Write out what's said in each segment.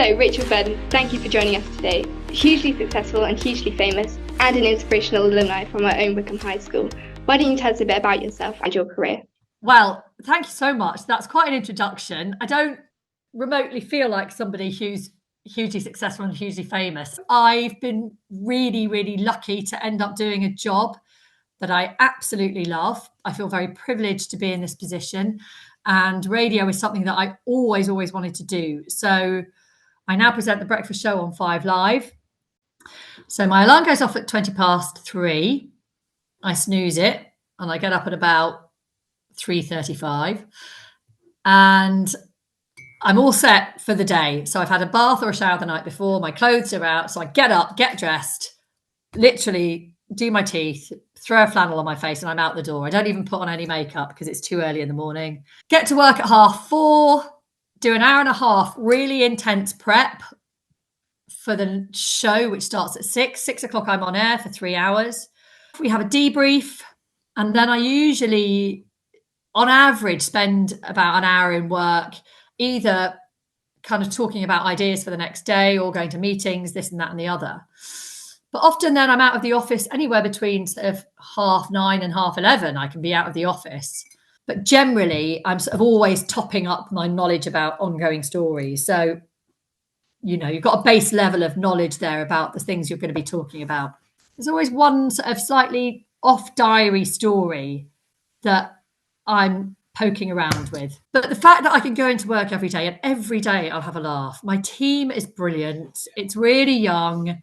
So, Rachel Burden, thank you for joining us today. Hugely successful and hugely famous, and an inspirational alumni from our own Wycombe High School. Why don't you tell us a bit about yourself and your career? Well, thank you so much. That's quite an introduction. I don't remotely feel like somebody who's hugely successful and hugely famous. I've been really, really lucky to end up doing a job that I absolutely love. I feel very privileged to be in this position. And radio is something that I always wanted to do. So I now present the breakfast show on 5 Live. So my alarm goes off at 3:20. I snooze it and I get up at about 3:35. And I'm all set for the day. So I've had a bath or a shower the night before. My clothes are out. So I get up, get dressed, literally do my teeth, throw a flannel on my face, and I'm out the door. I don't even put on any makeup because it's too early in the morning. Get to work at 4:30, do an hour and a half, really intense prep for the show, which starts at 6 o'clock. I'm on air for 3 hours. We have a debrief. And then I usually, on average, spend about an hour in work, either kind of talking about ideas for the next day or going to meetings, this and that and the other. But often then I'm out of the office anywhere between sort of 9:30 and 11:30. I can be out of the office. But generally, I'm sort of always topping up my knowledge about ongoing stories. So, you know, you've got a base level of knowledge there about the things you're going to be talking about. There's always one sort of slightly off diary story that I'm poking around with. But the fact that I can go into work every day and every day I'll have a laugh. My team is brilliant. It's really young.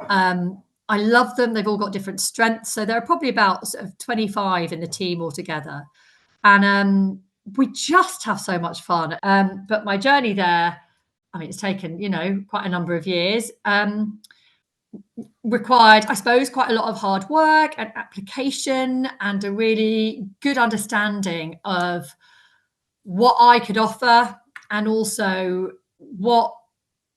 I love them. They've all got different strengths. So there are probably about sort of 25 in the team altogether. And we just have so much fun. But my journey there, I mean, it's taken, you know, quite a number of years. Required, I suppose, quite a lot of hard work and application and a really good understanding of what I could offer and also what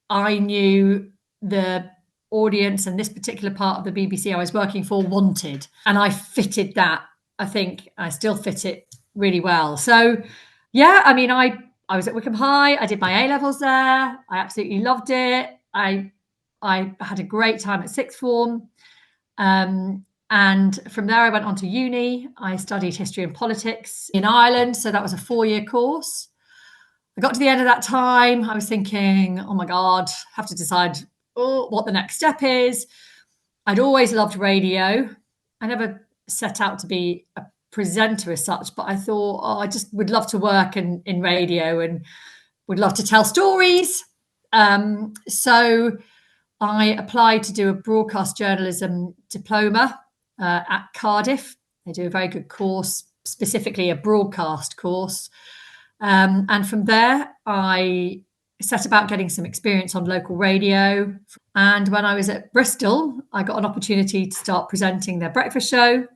I knew the audience and this particular part of the BBC I was working for wanted. And I fitted that. I think I still fit it really well. So, yeah, I mean, I was at Wycombe High. I did my A-levels there. I absolutely loved it. I had a great time at sixth form. And from there, I went on to uni. I studied history and politics in Ireland. So that was a 4-year course. I got to the end of that time. I was thinking, oh my God, have to decide what the next step is. I'd always loved radio. I never set out to be a presenter as such, but I thought, I just would love to work in radio and would love to tell stories. So I applied to do a broadcast journalism diploma at Cardiff. They do a very good course, specifically a broadcast course. And from there, I set about getting some experience on local radio. And when I was at Bristol, I got an opportunity to start presenting their breakfast show.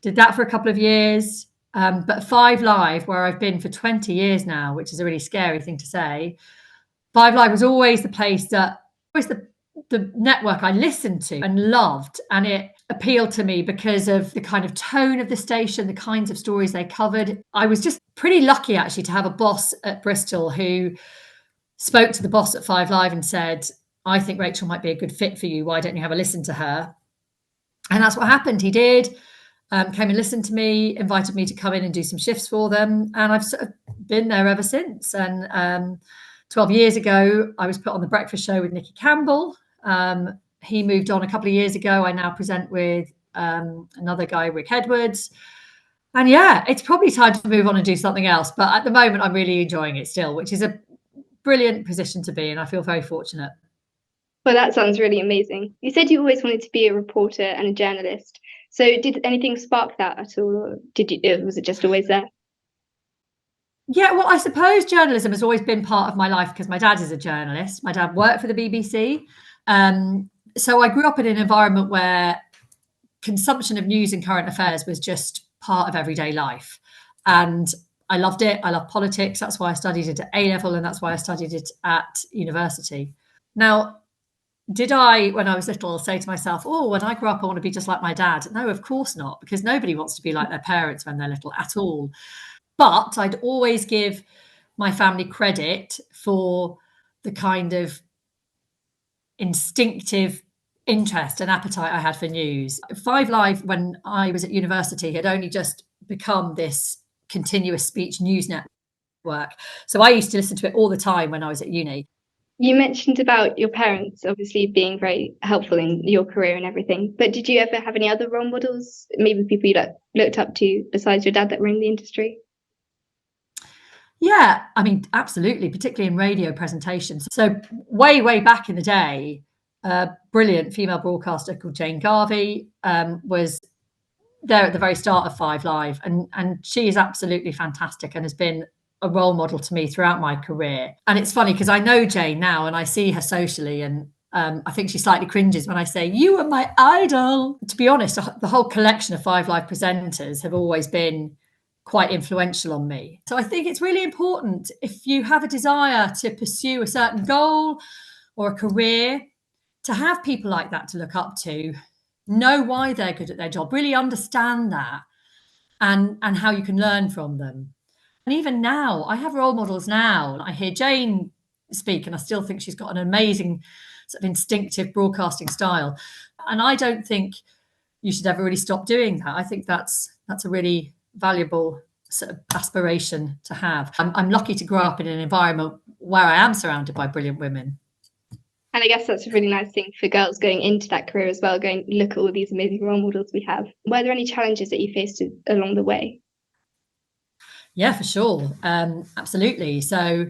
Did that for a couple of years. But 5 Live, where I've been for 20 years now, which is a really scary thing to say, 5 Live was always the place that was the network I listened to and loved. And it appealed to me because of the kind of tone of the station, the kinds of stories they covered. I was just pretty lucky, actually, to have a boss at Bristol who spoke to the boss at 5 Live and said, I think Rachel might be a good fit for you. Why don't you have a listen to her? And that's what happened. He did. Came and listened to me, invited me to come in and do some shifts for them. And I've sort of been there ever since. And 12 years ago, I was put on the breakfast show with Nicky Campbell. He moved on a couple of years ago. I now present with another guy, Rick Edwards. And yeah, it's probably time to move on and do something else. But at the moment, I'm really enjoying it still, which is a brilliant position to be in. I feel very fortunate. Well, that sounds really amazing. You said you always wanted to be a reporter and a journalist. So did anything spark that at all? Or was it just always there? Yeah, well, I suppose journalism has always been part of my life because my dad is a journalist. My dad worked for the BBC. So I grew up in an environment where consumption of news and current affairs was just part of everyday life. And I loved it. I love politics. That's why I studied it at A-level, and that's why I studied it at university. Now, did I, when I was little, say to myself, oh, when I grow up, I want to be just like my dad? No, of course not, because nobody wants to be like their parents when they're little at all. But I'd always give my family credit for the kind of instinctive interest and appetite I had for news. 5Live, when I was at university, had only just become this continuous speech news network. So I used to listen to it all the time when I was at uni. You mentioned about your parents obviously being very helpful in your career and everything, but did you ever have any other role models, maybe people you looked up to besides your dad that were in the industry? Yeah, I mean, absolutely, particularly in radio presentations. So way back in the day, a brilliant female broadcaster called Jane Garvey was there at the very start of 5Live, and she is absolutely fantastic and has been a role model to me throughout my career. And it's funny because I know Jane now and I see her socially, and I think she slightly cringes when I say, "You were my idol." To be honest, the whole collection of 5Live presenters have always been quite influential on me. So I think it's really important, if you have a desire to pursue a certain goal or a career, to have people like that to look up to, know why they're good at their job, really understand that, and how you can learn from them. And even now, I have role models now. I hear Jane speak and I still think she's got an amazing sort of instinctive broadcasting style. And I don't think you should ever really stop doing that. I think that's a really valuable sort of aspiration to have. I'm lucky to grow up in an environment where I am surrounded by brilliant women. And I guess that's a really nice thing for girls going into that career as well, going, look at all these amazing role models we have. Were there any challenges that you faced along the way? Yeah, for sure. Absolutely. So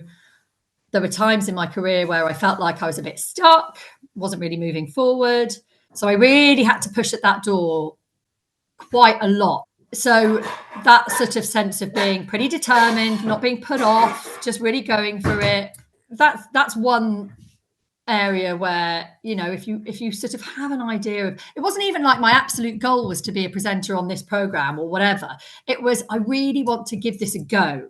there were times in my career where I felt like I was a bit stuck, wasn't really moving forward. So I really had to push at that door quite a lot. So that sort of sense of being pretty determined, not being put off, just really going for it. That's one area where, you know, if you sort of have an idea of, it wasn't even like my absolute goal was to be a presenter on this program or whatever. It was, I really want to give this a go.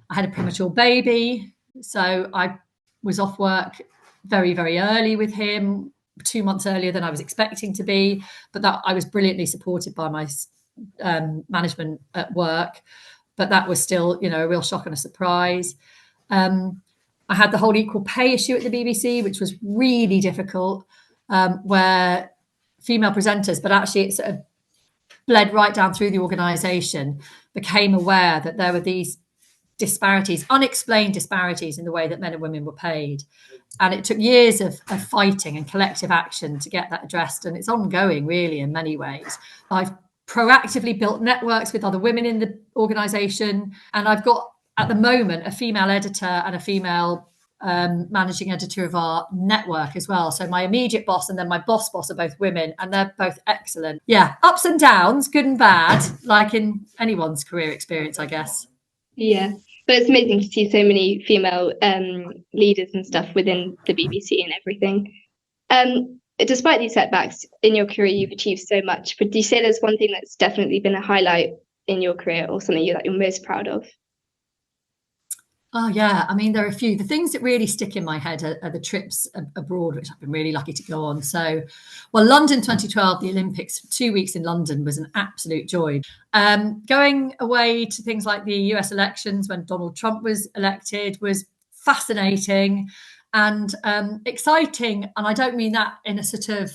I had a premature baby, so I was off work very early with him, 2 months earlier than I was expecting to be, but that I was brilliantly supported by my management at work, but that was still, you know, a real shock and a surprise. I had the whole equal pay issue at the BBC, which was really difficult, where female presenters, but actually it sort of bled right down through the organisation, became aware that there were these disparities, unexplained disparities in the way that men and women were paid. And it took years of fighting and collective action to get that addressed. And it's ongoing, really, in many ways. I've proactively built networks with other women in the organisation. And I've got, at the moment, a female editor and a female managing editor of our network as well. So my immediate boss and then my boss are both women, and they're both excellent. Yeah, ups and downs, good and bad, like in anyone's career experience, I guess. Yeah, but it's amazing to see so many female leaders and stuff within the BBC and everything. Despite these setbacks in your career, you've achieved so much. But do you say there's one thing that's definitely been a highlight in your career, or something that you're most proud of? Oh, yeah. I mean, there are a few. The things that really stick in my head are the trips abroad, which I've been really lucky to go on. So, well, London 2012, the Olympics, 2 weeks in London was an absolute joy. Going away to things like the US elections when Donald Trump was elected was fascinating and exciting. And I don't mean that in a sort of,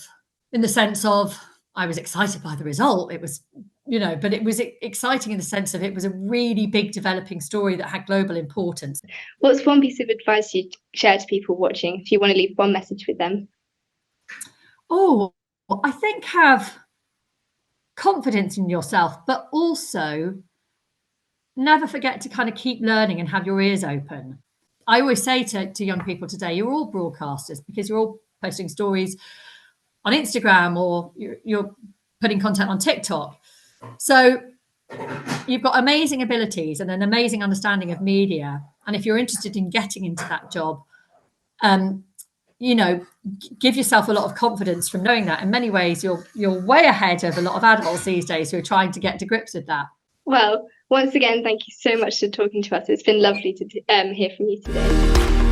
in the sense of I was excited by the result. It was, you know, but it was exciting in the sense of it was a really big developing story that had global importance. What's one piece of advice you'd share to people watching if you want to leave one message with them? Oh, I think have confidence in yourself, but also never forget to kind of keep learning and have your ears open. I always say to young people today, you're all broadcasters because you're all posting stories on Instagram or you're putting content on TikTok. So you've got amazing abilities and an amazing understanding of media. And if you're interested in getting into that job, you know, give yourself a lot of confidence from knowing that. In many ways, you're way ahead of a lot of adults these days who are trying to get to grips with that. Well, once again, thank you so much for talking to us. It's been lovely to hear from you today.